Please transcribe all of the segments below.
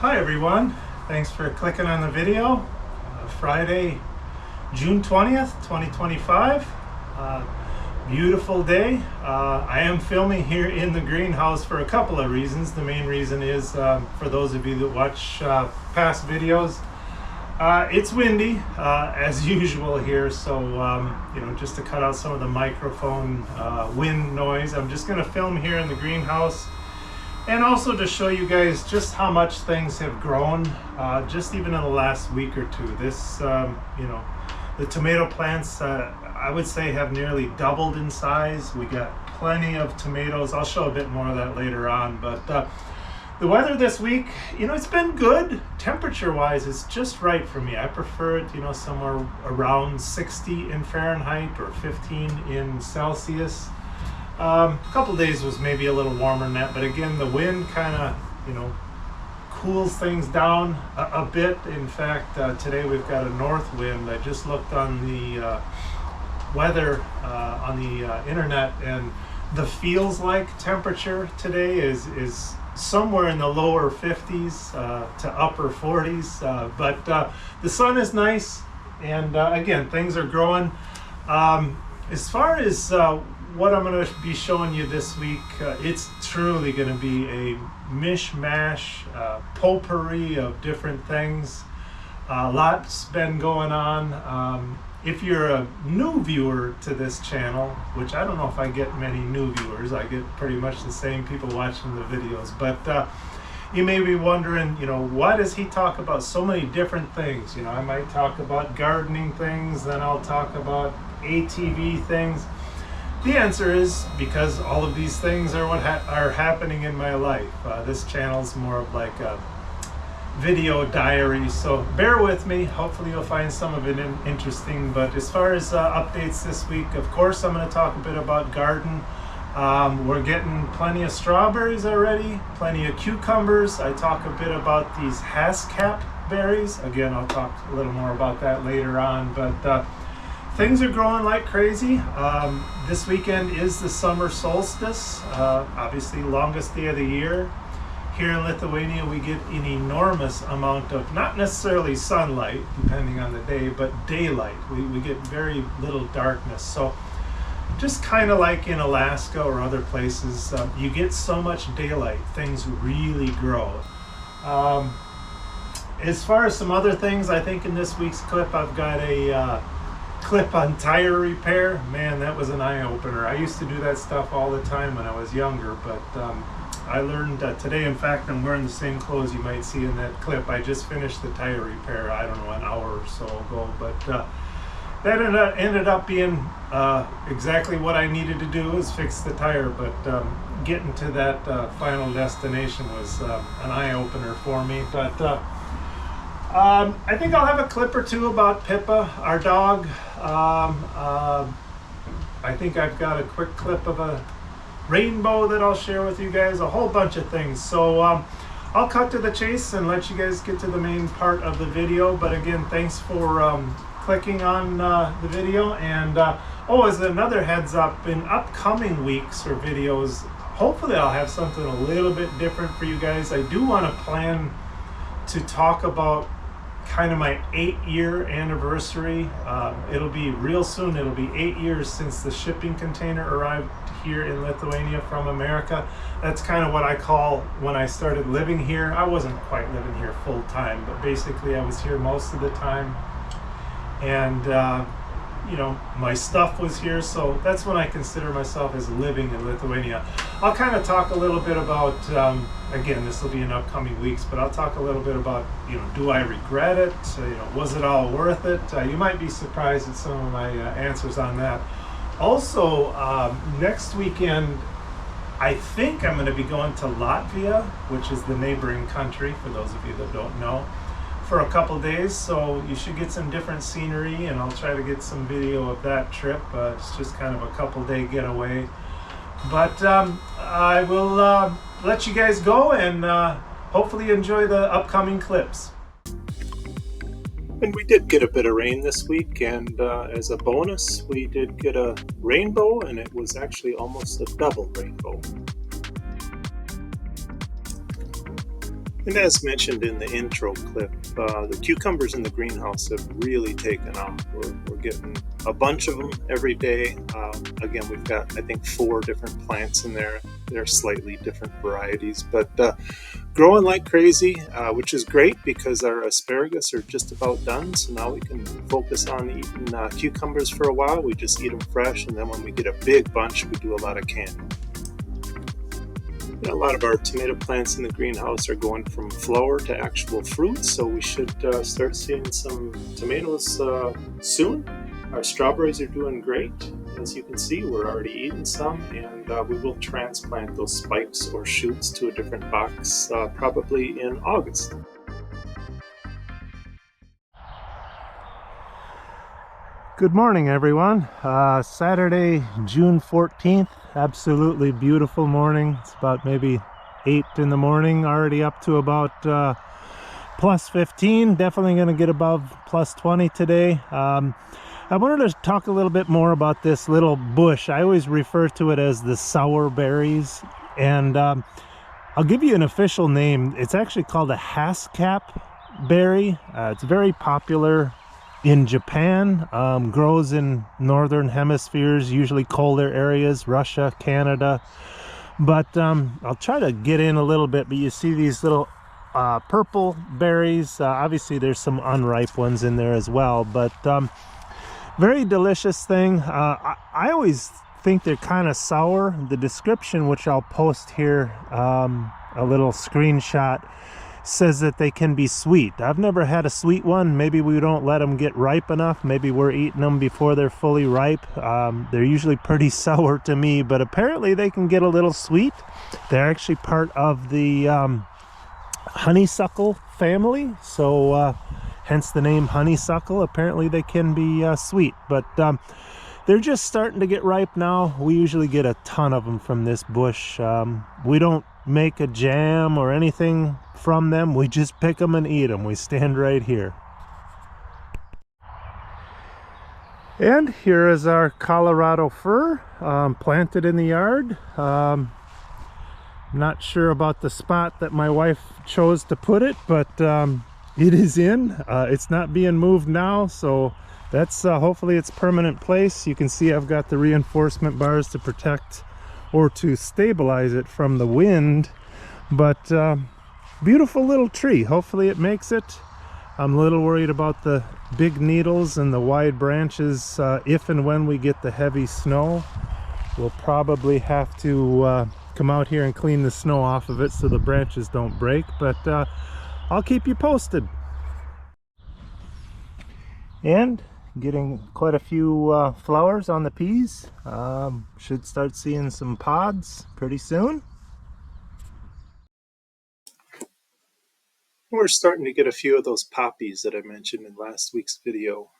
Hi everyone, thanks for clicking on the video. Friday, June 20th, 2025. Beautiful day. I am filming here in the greenhouse for a couple of reasons. The main reason is for those of you that watch past videos, it's windy as usual here, so just to cut out some of the microphone wind noise, I'm just going to film here in the greenhouse. And also to show you guys just how much things have grown, just even in the last week or two. The tomato plants, I would say, have nearly doubled in size. We got plenty of tomatoes. I'll show a bit more of that later on. But the weather this week, it's been good. Temperature-wise, it's just right for me. I prefer it, somewhere around 60 in Fahrenheit or 15 in Celsius. A couple days was maybe a little warmer than that, but again, the wind kind of, cools things down a bit. In fact, today we've got a north wind. I just looked on the weather on the internet, and the feels like temperature today is somewhere in the lower 50s to upper 40s, but the sun is nice, and again, things are growing. As far as what I'm going to be showing you this week, it's truly going to be a mishmash, potpourri of different things. Lots been going on. If you're a new viewer to this channel, which I don't know if I get many new viewers, I get pretty much the same people watching the videos, but you may be wondering, why does he talk about so many different things? I might talk about gardening things, then I'll talk about ATV things. The answer is because all of these things are what are happening in my life. This channel's more of like a video diary, so bear with me. Hopefully you'll find some of it interesting. But as far as updates this week, of course, I'm going to talk a bit about garden. We're getting plenty of strawberries already, plenty of cucumbers. I talk a bit about these Haskap berries. Again, I'll talk a little more about that later on, but things are growing like crazy. This weekend is the summer solstice, obviously longest day of the year. Here in Lithuania, we get an enormous amount of, not necessarily sunlight, depending on the day, but daylight. We get very little darkness. So just kind of like in Alaska or other places, you get so much daylight, things really grow. As far as some other things, I think in this week's clip, I've got a clip on tire repair. Man, that was an eye-opener. I used to do that stuff all the time when I was younger, but I learned today, in fact, I'm wearing the same clothes you might see in that clip. I just finished the tire repair, I don't know, an hour or so ago, but that ended up being exactly what I needed to do, is fix the tire. But getting to that final destination was an eye-opener for me. But I think I'll have a clip or two about Pippa, our dog. I think I've got a quick clip of a rainbow that I'll share with you guys, a whole bunch of things. So I'll cut to the chase and let you guys get to the main part of the video. But again, thanks for clicking on the video. And as another heads up, in upcoming weeks or videos, hopefully I'll have something a little bit different for you guys. I do want to plan to talk about kind of my 8-year anniversary. It'll be real soon. It'll be 8 years since the shipping container arrived here in Lithuania from America. That's kind of what I call when I started living here. I wasn't quite living here full time, but basically I was here most of the time. And my stuff was here, so that's when I consider myself as living in Lithuania. I'll kind of talk a little bit about, again, this will be in upcoming weeks, but I'll talk a little bit about, do I regret it? Was it all worth it? You might be surprised at some of my answers on that. Also, next weekend, I think I'm going to be going to Latvia, which is the neighboring country, for those of you that don't know, for a couple days. So you should get some different scenery, and I'll try to get some video of that trip. It's just kind of a couple-day getaway. But I will let you guys go, and hopefully enjoy the upcoming clips. And we did get a bit of rain this week, and as a bonus, we did get a rainbow, and it was actually almost a double rainbow. And as mentioned in the intro clip, the cucumbers in the greenhouse have really taken off. We're getting a bunch of them every day. Again, we've got, I think, 4 different plants in there. They're slightly different varieties, but growing like crazy, which is great because our asparagus are just about done. So now we can focus on eating cucumbers for a while. We just eat them fresh, and then when we get a big bunch, we do a lot of canning. A lot of our tomato plants in the greenhouse are going from flower to actual fruit, so we should start seeing some tomatoes soon. Our strawberries are doing great. As you can see, we're already eating some, and we will transplant those spikes or shoots to a different box probably in August. Good morning, everyone. Saturday, June 14th. Absolutely beautiful morning. It's about maybe 8 in the morning, already up to about plus 15. Definitely going to get above plus 20 today. I wanted to talk a little bit more about this little bush. I always refer to it as the sour berries, and I'll give you an official name. It's actually called a haskap berry. It's very popular in Japan, grows in northern hemispheres, usually colder areas, Russia, Canada. But I'll try to get in a little bit, but you see these little purple berries. Obviously there's some unripe ones in there as well, but very delicious thing. I always think they're kind of sour. The description, which I'll post here, a little screenshot, says that they can be sweet. I've never had a sweet one. Maybe we don't let them get ripe enough. Maybe we're eating them before they're fully ripe. They're usually pretty sour to me, but apparently they can get a little sweet. They're actually part of the honeysuckle family, so hence the name honeysuckle. Apparently they can be sweet, but they're just starting to get ripe now. We usually get a ton of them from this bush. We don't make a jam or anything from them. We just pick them and eat them. We stand right here. And here is our Colorado fir, planted in the yard. Not sure about the spot that my wife chose to put it, but it is in. It's not being moved now, so that's hopefully its permanent place. You can see I've got the reinforcement bars to protect or to stabilize it from the wind, but beautiful little tree. Hopefully it makes it. I'm a little worried about the big needles and the wide branches. If and when we get the heavy snow, we'll probably have to come out here and clean the snow off of it so the branches don't break, but I'll keep you posted. And getting quite a few flowers on the peas. Should start seeing some pods pretty soon. We're starting to get a few of those poppies that I mentioned in last week's video.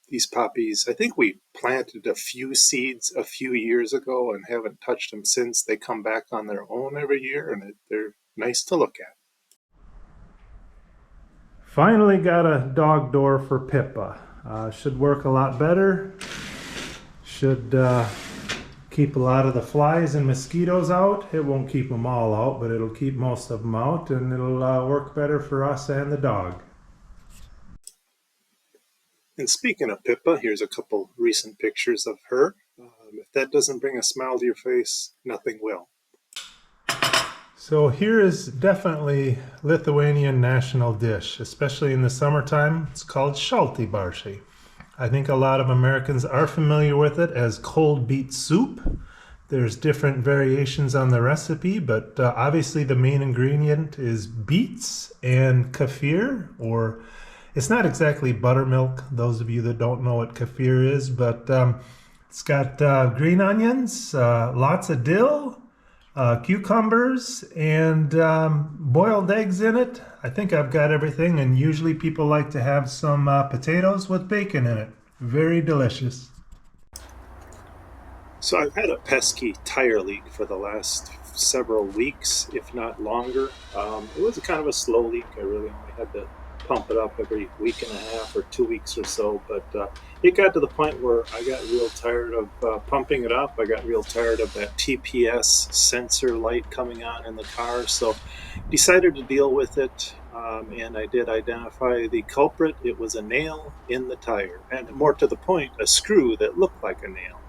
These poppies, I think we planted a few seeds a few years ago and haven't touched them since. They come back on their own every year, and they're nice to look at. Finally got a dog door for Pippa. Should work a lot better. Should keep a lot of the flies and mosquitoes out. It won't keep them all out, but it'll keep most of them out, and it'll work better for us and the dog. And speaking of Pippa, here's a couple recent pictures of her. If that doesn't bring a smile to your face, nothing will. So here is definitely Lithuanian national dish, especially in the summertime. It's called šalti barščiai. I think a lot of Americans are familiar with it as cold beet soup. There's different variations on the recipe, but obviously the main ingredient is beets and kefir, or it's not exactly buttermilk, those of you that don't know what kefir is, but it's got green onions, lots of dill, cucumbers, and boiled eggs in it. I think I've got everything, and usually people like to have some potatoes with bacon in it. Very delicious. So I've had a pesky tire leak for the last several weeks, if not longer. It was kind of a slow leak. I really only had to pump it up every week and a half or 2 weeks or so. But it got to the point where I got real tired of pumping it up. I got real tired of that TPS sensor light coming on in the car. So decided to deal with it, and I did identify the culprit. It was a nail in the tire, and more to the point, a screw that looked like a nail.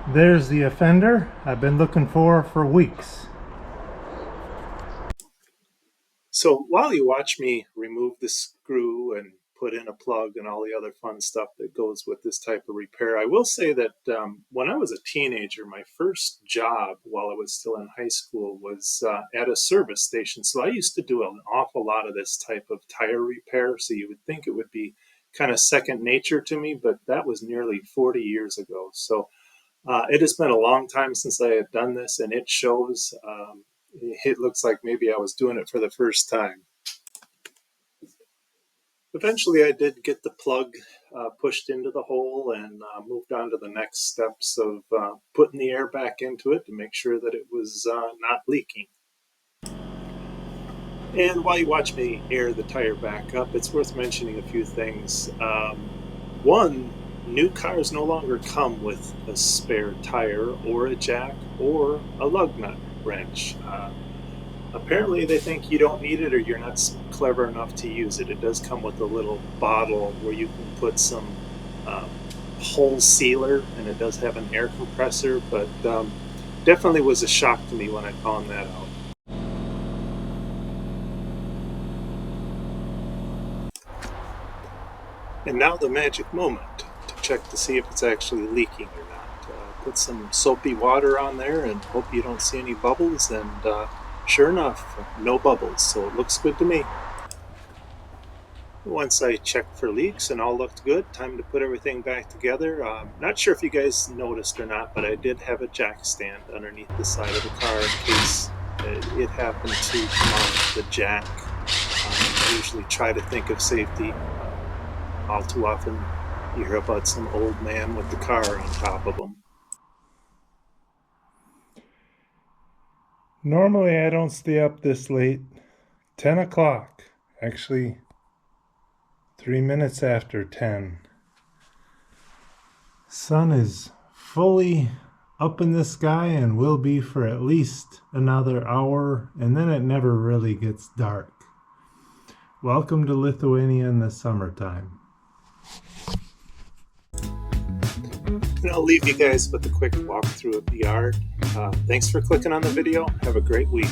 There's the offender I've been looking for weeks. So while you watch me remove the screw and put in a plug and all the other fun stuff that goes with this type of repair, I will say that when I was a teenager, my first job while I was still in high school was at a service station. So I used to do an awful lot of this type of tire repair. So you would think it would be kind of second nature to me, but that was nearly 40 years ago. So it has been a long time since I had done this, and it shows. It looks like maybe I was doing it for the first time. Eventually, I did get the plug pushed into the hole and moved on to the next steps of putting the air back into it to make sure that it was not leaking. And while you watch me air the tire back up, it's worth mentioning a few things. One, new cars no longer come with a spare tire or a jack or a lug nut wrench. Apparently they think you don't need it or you're not clever enough to use it. It does come with a little bottle where you can put some hole sealer, and it does have an air compressor, but definitely was a shock to me when I found that out. And now the magic moment to check to see if it's actually leaking or not. Put some soapy water on there and hope you don't see any bubbles, and sure enough, no bubbles, so it looks good to me. Once I checked for leaks and all looked good, time to put everything back together. Not sure if you guys noticed or not, but I did have a jack stand underneath the side of the car in case it happened to come off the jack. I usually try to think of safety. All too often you hear about some old man with the car on top of him. Normally I don't stay up this late. 10 o'clock. Actually, 3 minutes after 10. Sun is fully up in the sky and will be for at least another hour, and then it never really gets dark. Welcome to Lithuania in the summertime. And I'll leave you guys with a quick walkthrough of the yard. Thanks for clicking on the video. Have a great week.